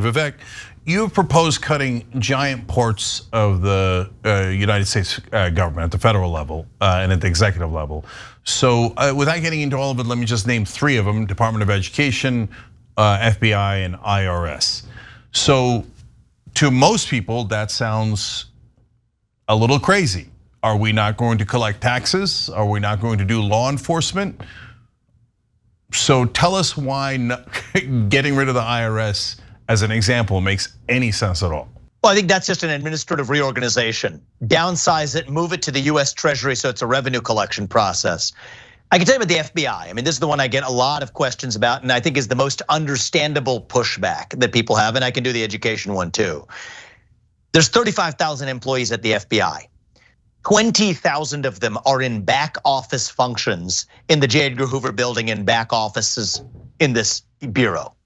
Vivek, you have proposed cutting giant parts of the United States government at the federal level and at the executive level. So without getting into all of it, let me just name three of them: Department of Education, FBI, and IRS. So to most people, that sounds a little crazy. Are we not going to collect taxes? Are we not going to do law enforcement? So tell us why getting rid of the IRS, as an example, makes any sense at all. Well, I think that's just an administrative reorganization. Downsize it, move it to the US Treasury so it's a revenue collection process. I can tell you about the FBI. I mean, this is the one I get a lot of questions about, and I think is the most understandable pushback that people have, and I can do the education one too. There's 35,000 employees at the FBI. 20,000 of them are in back office functions in the J. Edgar Hoover building and back offices in this bureau.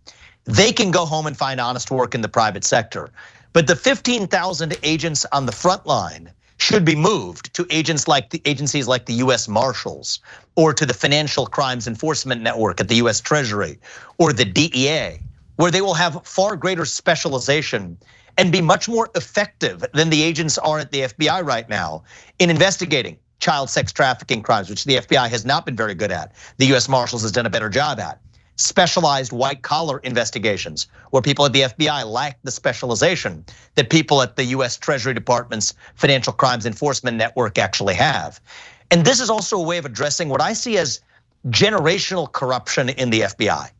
They can go home and find honest work in the private sector. But the 15,000 agents on the front line should be moved to agencies like the US Marshals, or to the Financial Crimes Enforcement Network at the US Treasury, or the DEA, where they will have far greater specialization and be much more effective than the agents are at the FBI right now in investigating child sex trafficking crimes, which the FBI has not been very good at. The US Marshals has done a better job at. Specialized white collar investigations, where people at the FBI lack the specialization that people at the US Treasury Department's Financial Crimes Enforcement Network actually have. And this is also a way of addressing what I see as generational corruption in the FBI.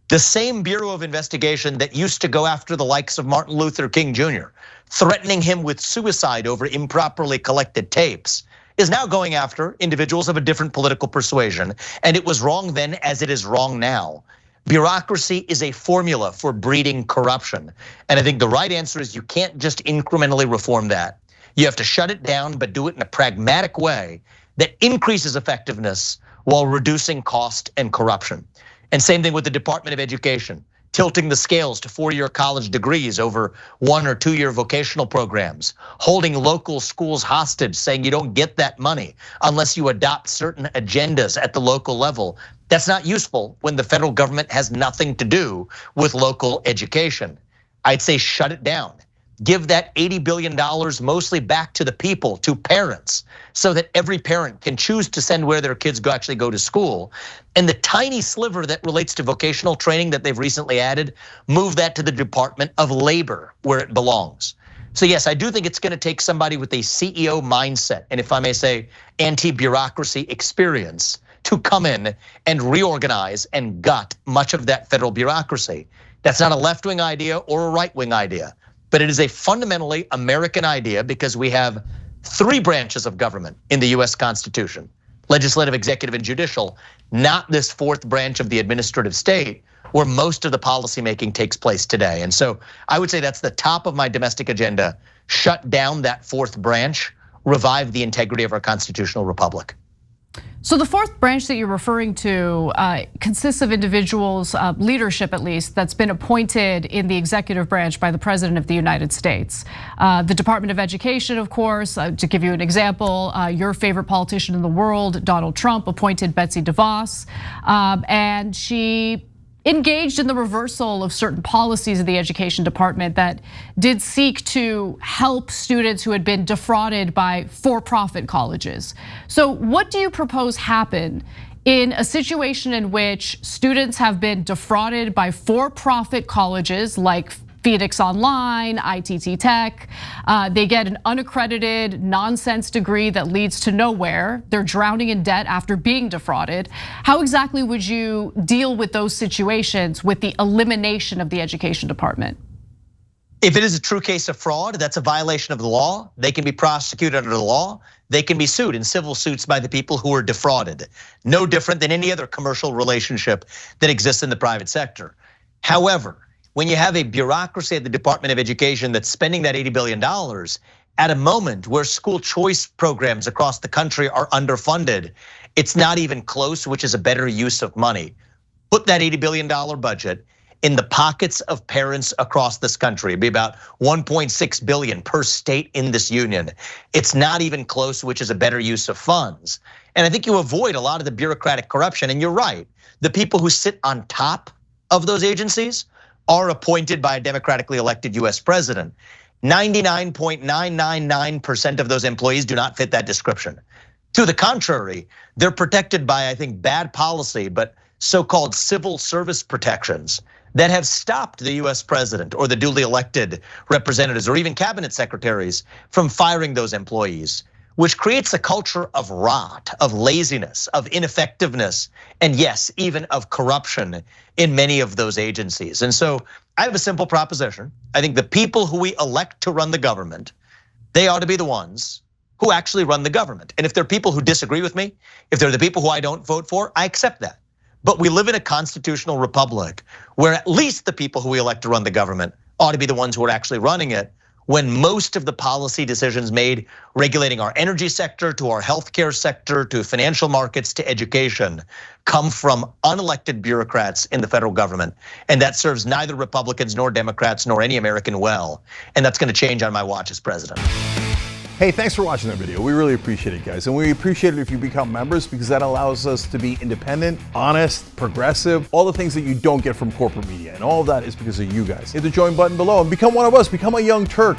The same Bureau of Investigation that used to go after the likes of Martin Luther King Jr., threatening him with suicide over improperly collected tapes, is now going after individuals of a different political persuasion. And it was wrong then as it is wrong now. Bureaucracy is a formula for breeding corruption. And I think the right answer is you can't just incrementally reform that. You have to shut it down, but do it in a pragmatic way that increases effectiveness while reducing cost and corruption. And same thing with the Department of Education, tilting the scales to 4-year college degrees over 1 or 2 year vocational programs, holding local schools hostage, saying you don't get that money unless you adopt certain agendas at the local level. That's not useful when the federal government has nothing to do with local education. I'd say shut it down. Give that $80 billion mostly back to the people, to parents, so that every parent can choose to send where their kids actually go to school. And the tiny sliver that relates to vocational training that they've recently added, move that to the Department of Labor, where it belongs. So yes, I do think it's gonna take somebody with a CEO mindset, and if I may say, anti-bureaucracy experience, to come in and reorganize and gut much of that federal bureaucracy. That's not a left-wing idea or a right-wing idea, but it is a fundamentally American idea because we have 3 branches of government in the US Constitution: legislative, executive, and judicial, not this 4th branch of the administrative state where most of the policymaking takes place today. And so I would say that's the top of my domestic agenda: shut down that 4th branch, revive the integrity of our constitutional republic. So the 4th branch that you're referring to consists of individuals, leadership at least, that's been appointed in the executive branch by the President of the United States. The Department of Education, of course, to give you an example, your favorite politician in the world, Donald Trump, appointed Betsy DeVos, and she engaged in the reversal of certain policies of the education department that did seek to help students who had been defrauded by for-profit colleges. So what do you propose happen in a situation in which students have been defrauded by for-profit colleges like Phoenix Online, ITT Tech, they get an unaccredited nonsense degree that leads to nowhere. They're drowning in debt after being defrauded. How exactly would you deal with those situations with the elimination of the education department? If it is a true case of fraud, that's a violation of the law. They can be prosecuted under the law. They can be sued in civil suits by the people who were defrauded. No different than any other commercial relationship that exists in the private sector. However, when you have a bureaucracy at the Department of Education that's spending that $80 billion at a moment where school choice programs across the country are underfunded, it's not even close, which is a better use of money. Put that $80 billion budget in the pockets of parents across this country. It'd be about 1.6 billion per state in this union. It's not even close, which is a better use of funds. And I think you avoid a lot of the bureaucratic corruption. And you're right, the people who sit on top of those agencies are appointed by a democratically elected US president, 99.999% of those employees do not fit that description. To the contrary, they're protected by, I think, bad policy, but so-called civil service protections that have stopped the US president or the duly elected representatives or even cabinet secretaries from firing those employees, which creates a culture of rot, of laziness, of ineffectiveness, and yes, even of corruption in many of those agencies. And so I have a simple proposition. I think the people who we elect to run the government, they ought to be the ones who actually run the government. And if there are people who disagree with me, if they're the people who I don't vote for, I accept that. But we live in a constitutional republic where at least the people who we elect to run the government ought to be the ones who are actually running it, when most of the policy decisions made regulating our energy sector, to our healthcare sector, to financial markets, to education, come from unelected bureaucrats in the federal government. And that serves neither Republicans nor Democrats nor any American well. And that's gonna change on my watch as president. Hey, thanks for watching that video. We really appreciate it, guys. And we appreciate it if you become members, because that allows us to be independent, honest, progressive, all the things that you don't get from corporate media. And all of that is because of you guys. Hit the join button below and become one of us, become a Young Turk.